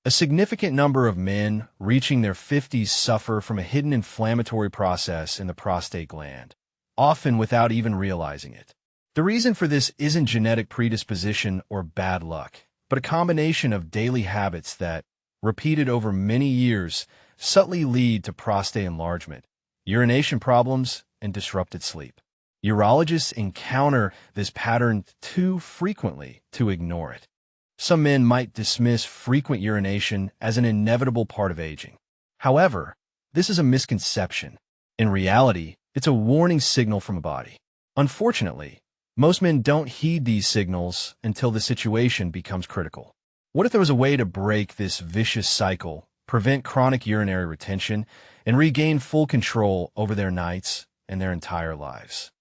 A significant number of men reaching their 50s suffer from a hidden inflammatory process in the prostate gland, often without even realizing it. The reason for this isn't genetic predisposition or bad luck, but a combination of daily habits that, repeated over many years, subtly lead to prostate enlargement, urination problems, and disrupted sleep. Urologists encounter this pattern too frequently to ignore it. Some men might dismiss frequent urination as an inevitable part of aging. However, this is a misconception. In reality, it's a warning signal from the body. Unfortunately, most men don't heed these signals until the situation becomes critical. What if there was a way to break this vicious cycle, prevent chronic urinary retention, and regain full control over their nights and their entire lives?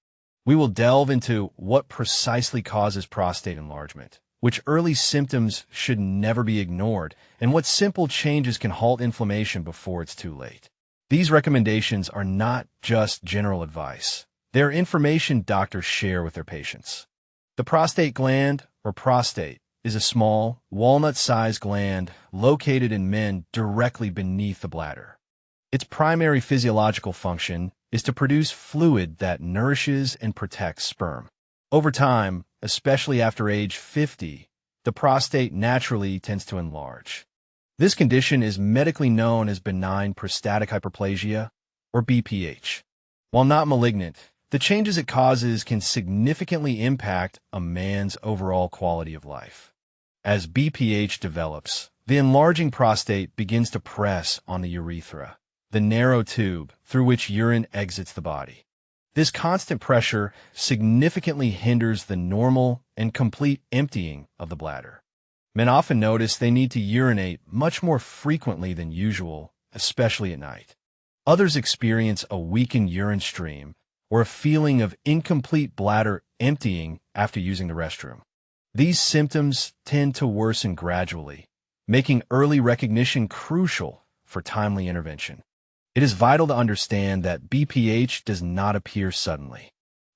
We will delve into what precisely causes prostate enlargement, which early symptoms should never be ignored, and what simple changes can halt inflammation before it's too late. These recommendations are not just general advice. They're information doctors share with their patients. The prostate gland, or prostate, is a small, walnut-sized gland located in men directly beneath the bladder. Its primary physiological function is to produce fluid that nourishes and protects sperm. Over time, especially after age 50, the prostate naturally tends to enlarge. This condition is medically known as benign prostatic hyperplasia, or BPH. While not malignant, the changes it causes can significantly impact a man's overall quality of life. As BPH develops, the enlarging prostate begins to press on the urethra, the narrow tube through which urine exits the body. This constant pressure significantly hinders the normal and complete emptying of the bladder. Men often notice they need to urinate much more frequently than usual, especially at night. Others experience a weakened urine stream or a feeling of incomplete bladder emptying after using the restroom. These symptoms tend to worsen gradually, making early recognition crucial for timely intervention. It is vital to understand that BPH does not appear suddenly.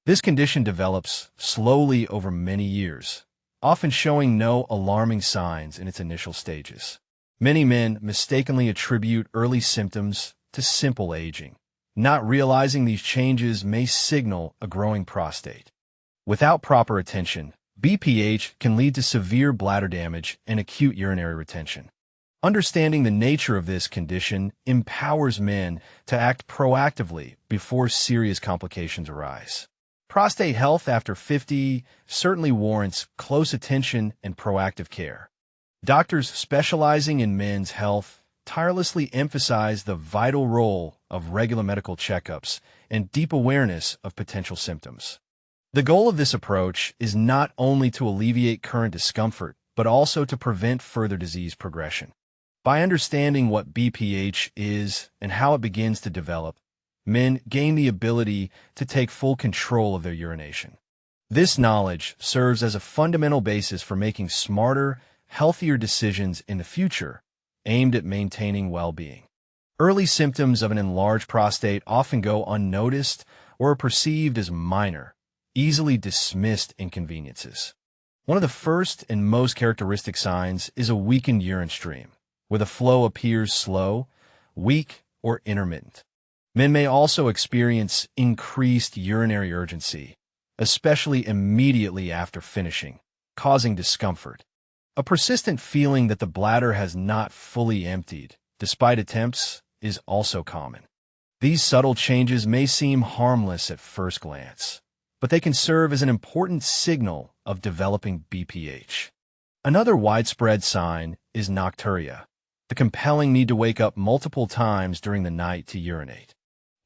This condition develops slowly over many years, often showing no alarming signs in its initial stages. Many men mistakenly attribute early symptoms to simple aging, not realizing these changes may signal a growing prostate. Without proper attention, BPH can lead to severe bladder damage and acute urinary retention. Understanding the nature of this condition empowers men to act proactively before serious complications arise. Prostate health after 50 certainly warrants close attention and proactive care. Doctors specializing in men's health tirelessly emphasize the vital role of regular medical checkups and deep awareness of potential symptoms. The goal of this approach is not only to alleviate current discomfort, but also to prevent further disease progression. By understanding what BPH is and how it begins to develop, men gain the ability to take full control of their urination. This knowledge serves as a fundamental basis for making smarter, healthier decisions in the future, aimed at maintaining well-being. Early symptoms of an enlarged prostate often go unnoticed or are perceived as minor, easily dismissed inconveniences. One of the first and most characteristic signs is a weakened urine stream, where the flow appears slow, weak, or intermittent. Men may also experience increased urinary urgency, especially immediately after finishing, causing discomfort. A persistent feeling that the bladder has not fully emptied, despite attempts, is also common. These subtle changes may seem harmless at first glance, but they can serve as an important signal of developing BPH. Another widespread sign is nocturia, the compelling need to wake up multiple times during the night to urinate.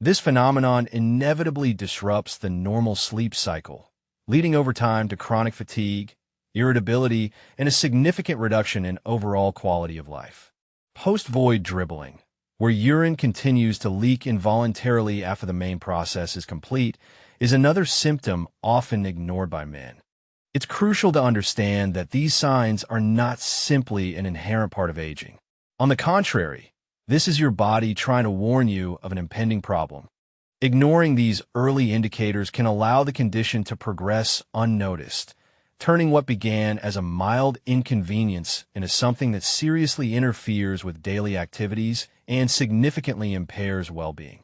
This phenomenon inevitably disrupts the normal sleep cycle, leading over time to chronic fatigue, irritability, and a significant reduction in overall quality of life. Post-void dribbling, where urine continues to leak involuntarily after the main process is complete, is another symptom often ignored by men. It's crucial to understand that these signs are not simply an inherent part of aging. On the contrary, this is your body trying to warn you of an impending problem. Ignoring these early indicators can allow the condition to progress unnoticed, turning what began as a mild inconvenience into something that seriously interferes with daily activities and significantly impairs well-being.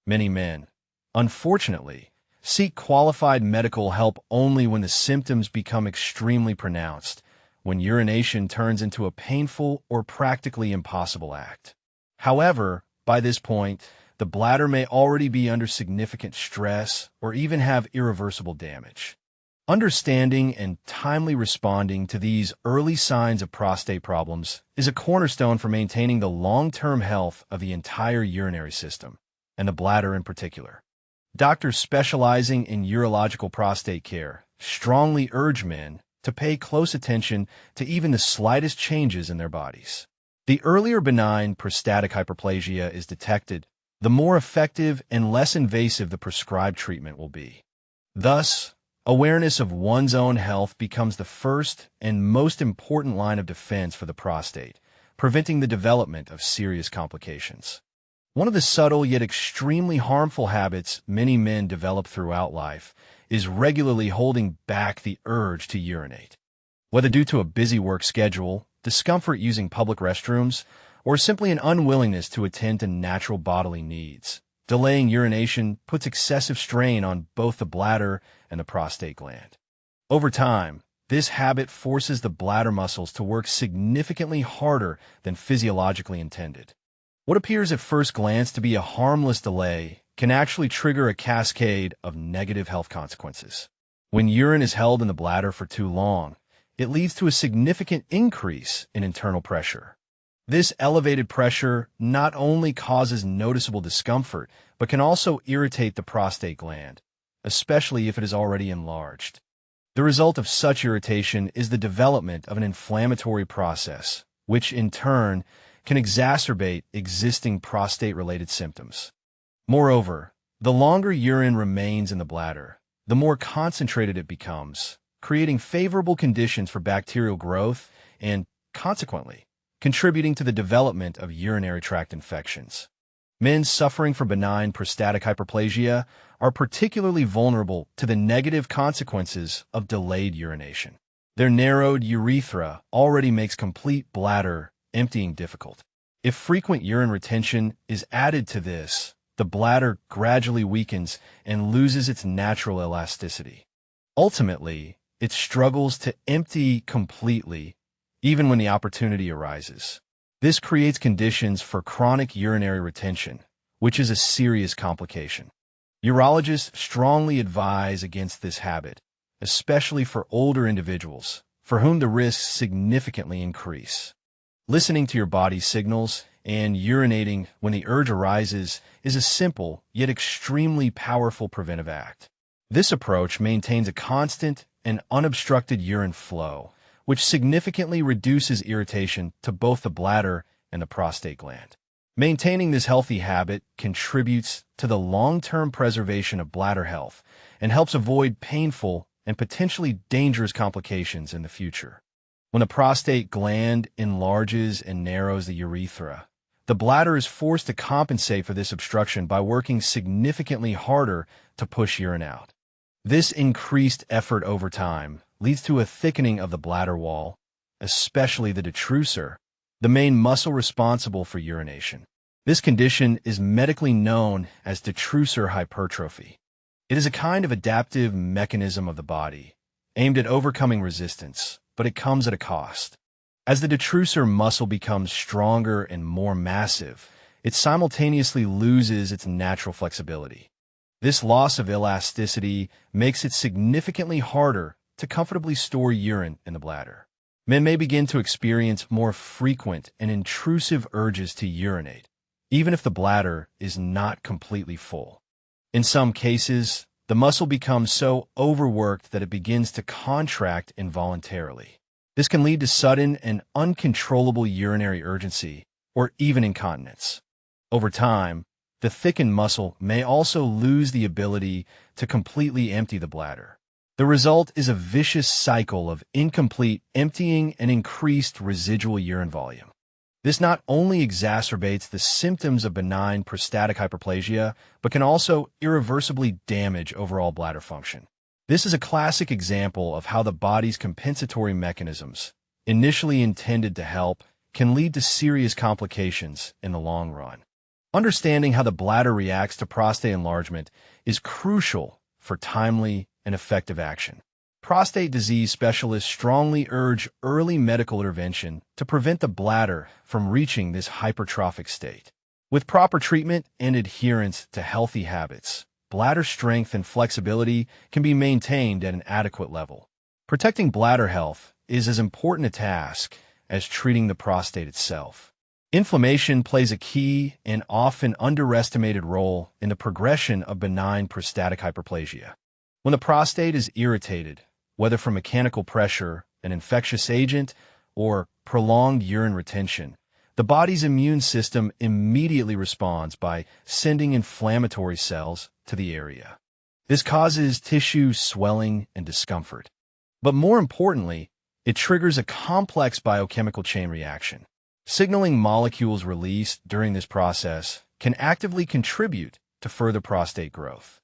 Many men, unfortunately, seek qualified medical help only when the symptoms become extremely pronounced, when urination turns into a painful or practically impossible act. However, by this point, the bladder may already be under significant stress or even have irreversible damage. Understanding and timely responding to these early signs of prostate problems is a cornerstone for maintaining the long-term health of the entire urinary system, and the bladder in particular. Doctors specializing in urological prostate care strongly urge men to pay close attention to even the slightest changes in their bodies. The earlier benign prostatic hyperplasia is detected, the more effective and less invasive the prescribed treatment will be. Thus, awareness of one's own health becomes the first and most important line of defense for the prostate, preventing the development of serious complications. One of the subtle yet extremely harmful habits many men develop throughout life is regularly holding back the urge to urinate. Whether due to a busy work schedule, discomfort using public restrooms, or simply an unwillingness to attend to natural bodily needs, delaying urination puts excessive strain on both the bladder and the prostate gland. Over time, this habit forces the bladder muscles to work significantly harder than physiologically intended. What appears at first glance to be a harmless delay can actually trigger a cascade of negative health consequences. When urine is held in the bladder for too long, it leads to a significant increase in internal pressure. This elevated pressure not only causes noticeable discomfort, but can also irritate the prostate gland, especially if it is already enlarged. The result of such irritation is the development of an inflammatory process, which in turn can exacerbate existing prostate-related symptoms. Moreover, the longer urine remains in the bladder, the more concentrated it becomes, creating favorable conditions for bacterial growth and, consequently, contributing to the development of urinary tract infections. Men suffering from benign prostatic hyperplasia are particularly vulnerable to the negative consequences of delayed urination. Their narrowed urethra already makes complete bladder emptying difficult. If frequent urine retention is added to this, the bladder gradually weakens and loses its natural elasticity. Ultimately, it struggles to empty completely, even when the opportunity arises. This creates conditions for chronic urinary retention, which is a serious complication. Urologists strongly advise against this habit, especially for older individuals, for whom the risks significantly increase. Listening to your body's signals and urinating when the urge arises is a simple yet extremely powerful preventive act. This approach maintains a constant and unobstructed urine flow, which significantly reduces irritation to both the bladder and the prostate gland. Maintaining this healthy habit contributes to the long-term preservation of bladder health and helps avoid painful and potentially dangerous complications in the future. When the prostate gland enlarges and narrows the urethra, the bladder is forced to compensate for this obstruction by working significantly harder to push urine out. This increased effort over time leads to a thickening of the bladder wall, especially the detrusor, the main muscle responsible for urination. This condition is medically known as detrusor hypertrophy. It is a kind of adaptive mechanism of the body, aimed at overcoming resistance, but it comes at a cost. As the detrusor muscle becomes stronger and more massive, it simultaneously loses its natural flexibility. This loss of elasticity makes it significantly harder to comfortably store urine in the bladder. Men may begin to experience more frequent and intrusive urges to urinate, even if the bladder is not completely full. In some cases, the muscle becomes so overworked that it begins to contract involuntarily. This can lead to sudden and uncontrollable urinary urgency, or even incontinence. Over time, the thickened muscle may also lose the ability to completely empty the bladder. The result is a vicious cycle of incomplete emptying and increased residual urine volume. This not only exacerbates the symptoms of benign prostatic hyperplasia, but can also irreversibly damage overall bladder function. This is a classic example of how the body's compensatory mechanisms, initially intended to help, can lead to serious complications in the long run. Understanding how the bladder reacts to prostate enlargement is crucial for timely and effective action. Prostate disease specialists strongly urge early medical intervention to prevent the bladder from reaching this hypertrophic state. With proper treatment and adherence to healthy habits, bladder strength and flexibility can be maintained at an adequate level. Protecting bladder health is as important a task as treating the prostate itself. Inflammation plays a key and often underestimated role in the progression of benign prostatic hyperplasia. When the prostate is irritated, whether from mechanical pressure, an infectious agent, or prolonged urine retention, the body's immune system immediately responds by sending inflammatory cells to the area. This causes tissue swelling and discomfort. But more importantly, it triggers a complex biochemical chain reaction. Signaling molecules released during this process can actively contribute to further prostate growth.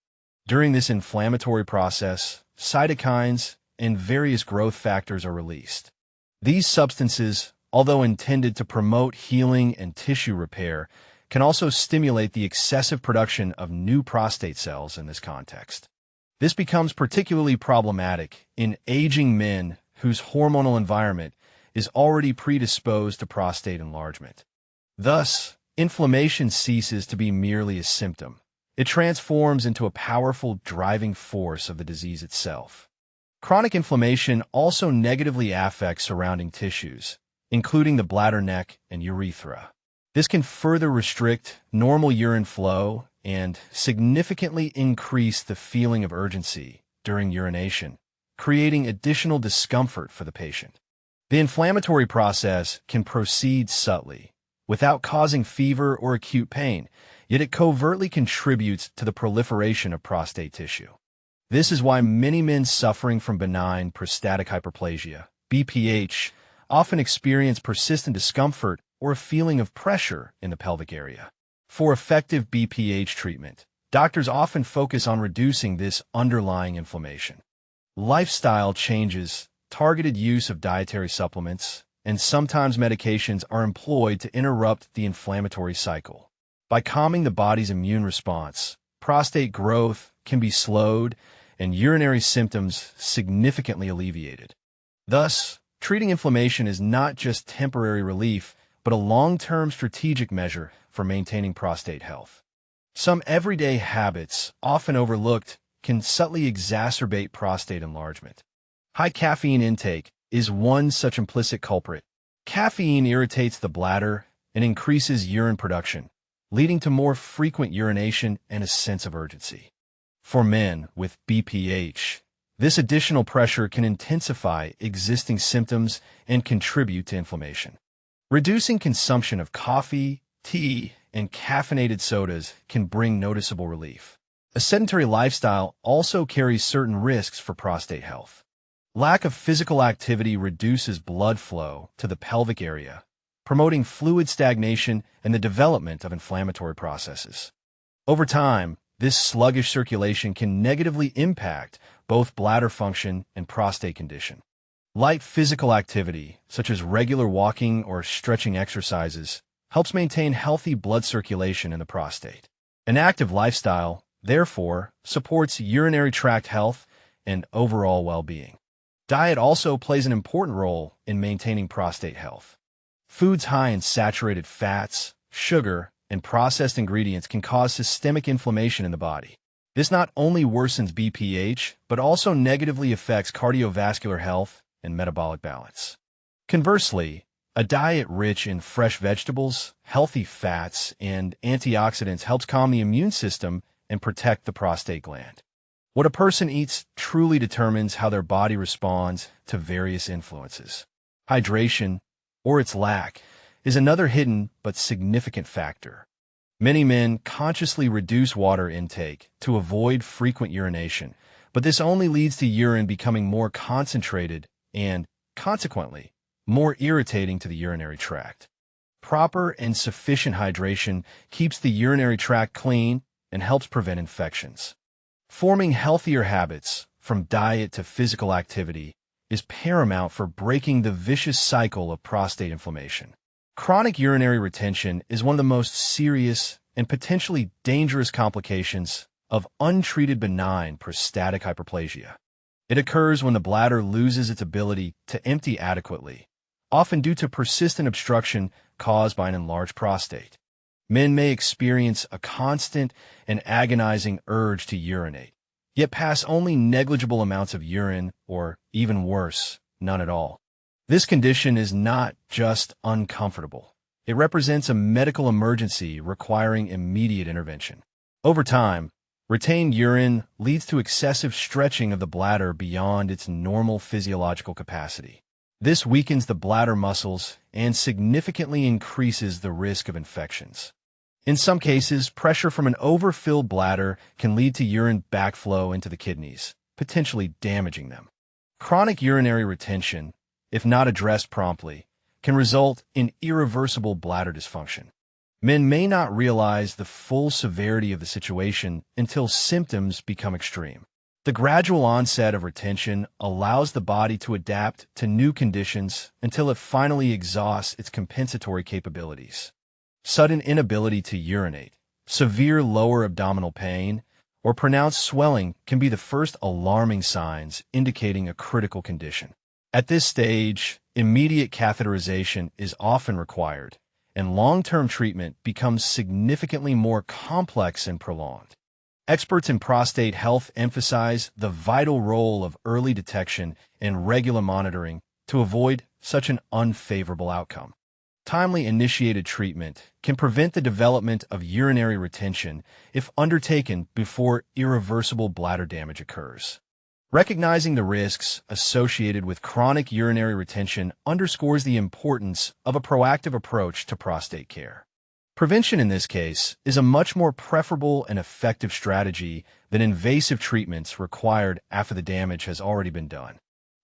During this inflammatory process, cytokines and various growth factors are released. These substances, although intended to promote healing and tissue repair, can also stimulate the excessive production of new prostate cells in this context. This becomes particularly problematic in aging men whose hormonal environment is already predisposed to prostate enlargement. Thus, inflammation ceases to be merely a symptom. It transforms into a powerful driving force of the disease itself. Chronic inflammation also negatively affects surrounding tissues, including the bladder neck and urethra. This can further restrict normal urine flow and significantly increase the feeling of urgency during urination, creating additional discomfort for the patient. The inflammatory process can proceed subtly, without causing fever or acute pain, yet it covertly contributes to the proliferation of prostate tissue. This is why many men suffering from benign prostatic hyperplasia, BPH, often experience persistent discomfort or a feeling of pressure in the pelvic area. For effective BPH treatment, doctors often focus on reducing this underlying inflammation. Lifestyle changes, targeted use of dietary supplements, and sometimes medications are employed to interrupt the inflammatory cycle. By calming the body's immune response, prostate growth can be slowed and urinary symptoms significantly alleviated. Thus, treating inflammation is not just temporary relief, but a long-term strategic measure for maintaining prostate health. Some everyday habits, often overlooked, can subtly exacerbate prostate enlargement. High caffeine intake is one such implicit culprit. Caffeine irritates the bladder and increases urine production, leading to more frequent urination and a sense of urgency. For men with BPH, this additional pressure can intensify existing symptoms and contribute to inflammation. Reducing consumption of coffee, tea, and caffeinated sodas can bring noticeable relief. A sedentary lifestyle also carries certain risks for prostate health. Lack of physical activity reduces blood flow to the pelvic area, promoting fluid stagnation and the development of inflammatory processes. Over time, this sluggish circulation can negatively impact both bladder function and prostate condition. Light physical activity, such as regular walking or stretching exercises, helps maintain healthy blood circulation in the prostate. An active lifestyle, therefore, supports urinary tract health and overall well-being. Diet also plays an important role in maintaining prostate health. Foods high in saturated fats, sugar, and processed ingredients can cause systemic inflammation in the body. This not only worsens BPH, but also negatively affects cardiovascular health and metabolic balance. Conversely, a diet rich in fresh vegetables, healthy fats, and antioxidants helps calm the immune system and protect the prostate gland. What a person eats truly determines how their body responds to various influences. Hydration, or its lack, is another hidden but significant factor. Many men consciously reduce water intake to avoid frequent urination, but this only leads to urine becoming more concentrated and, consequently, more irritating to the urinary tract. Proper and sufficient hydration keeps the urinary tract clean and helps prevent infections. Forming healthier habits, from diet to physical activity, is paramount for breaking the vicious cycle of prostate inflammation. Chronic urinary retention is one of the most serious and potentially dangerous complications of untreated benign prostatic hyperplasia. It occurs when the bladder loses its ability to empty adequately, often due to persistent obstruction caused by an enlarged prostate. Men may experience a constant and agonizing urge to urinate, yet pass only negligible amounts of urine, or even worse, none at all. This condition is not just uncomfortable. It represents a medical emergency requiring immediate intervention. Over time, retained urine leads to excessive stretching of the bladder beyond its normal physiological capacity. This weakens the bladder muscles and significantly increases the risk of infections. In some cases, pressure from an overfilled bladder can lead to urine backflow into the kidneys, potentially damaging them. Chronic urinary retention, if not addressed promptly, can result in irreversible bladder dysfunction. Men may not realize the full severity of the situation until symptoms become extreme. The gradual onset of retention allows the body to adapt to new conditions until it finally exhausts its compensatory capabilities. Sudden inability to urinate, severe lower abdominal pain, or pronounced swelling can be the first alarming signs indicating a critical condition. At this stage, immediate catheterization is often required, and long-term treatment becomes significantly more complex and prolonged. Experts in prostate health emphasize the vital role of early detection and regular monitoring to avoid such an unfavorable outcome. Timely initiated treatment can prevent the development of urinary retention if undertaken before irreversible bladder damage occurs. Recognizing the risks associated with chronic urinary retention underscores the importance of a proactive approach to prostate care. Prevention in this case is a much more preferable and effective strategy than invasive treatments required after the damage has already been done.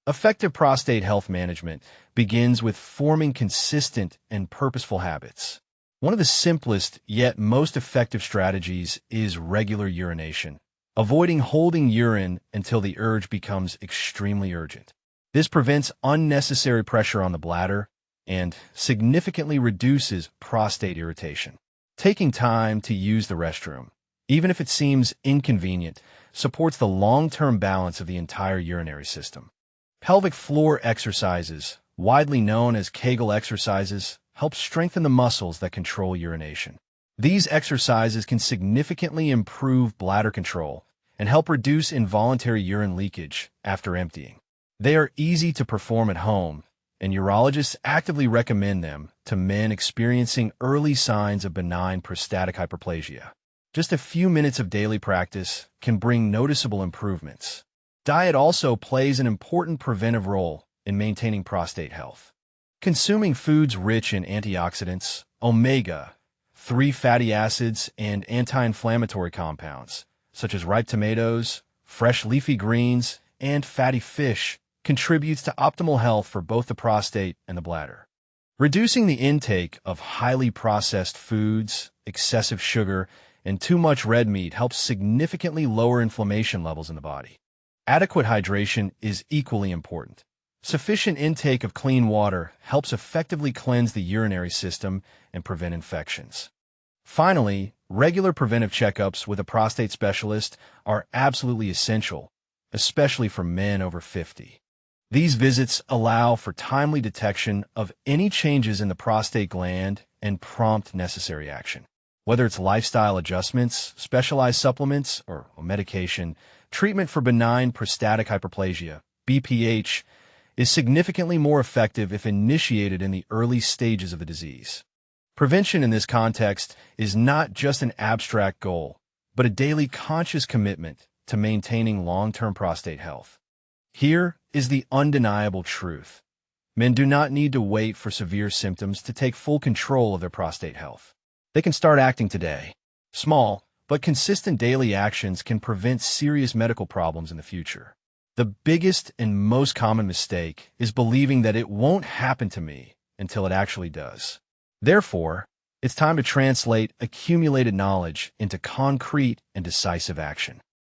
Effective prostate health management begins with forming consistent and purposeful habits. One of the simplest yet most effective strategies is regular urination, avoiding holding urine until the urge becomes extremely urgent. This prevents unnecessary pressure on the bladder and significantly reduces prostate irritation. Taking time to use the restroom, even if it seems inconvenient, supports the long-term balance of the entire urinary system. Pelvic floor exercises, widely known as Kegel exercises, help strengthen the muscles that control urination. These exercises can significantly improve bladder control and help reduce involuntary urine leakage after emptying. They are easy to perform at home, and urologists actively recommend them to men experiencing early signs of benign prostatic hyperplasia. Just a few minutes of daily practice can bring noticeable improvements. Diet also plays an important preventive role in maintaining prostate health. Consuming foods rich in antioxidants, omega-3 fatty acids, and anti-inflammatory compounds, such as ripe tomatoes, fresh leafy greens, and fatty fish, contributes to optimal health for both the prostate and the bladder. Reducing the intake of highly processed foods, excessive sugar, and too much red meat helps significantly lower inflammation levels in the body. Adequate hydration is equally important. Sufficient intake of clean water helps effectively cleanse the urinary system and prevent infections. Finally, regular preventive checkups with a prostate specialist are absolutely essential, especially for men over 50. These visits allow for timely detection of any changes in the prostate gland and prompt necessary action. Whether it's lifestyle adjustments, specialized supplements, or medication, treatment for benign prostatic hyperplasia, BPH, is significantly more effective if initiated in the early stages of the disease. Prevention in this context is not just an abstract goal, but a daily conscious commitment to maintaining long-term prostate health. Here is the undeniable truth. Men do not need to wait for severe symptoms to take full control of their prostate health. They can start acting today. Small, but consistent daily actions can prevent serious medical problems in the future. The biggest and most common mistake is believing that it won't happen to me until it actually does. Therefore, it's time to translate accumulated knowledge into concrete and decisive action.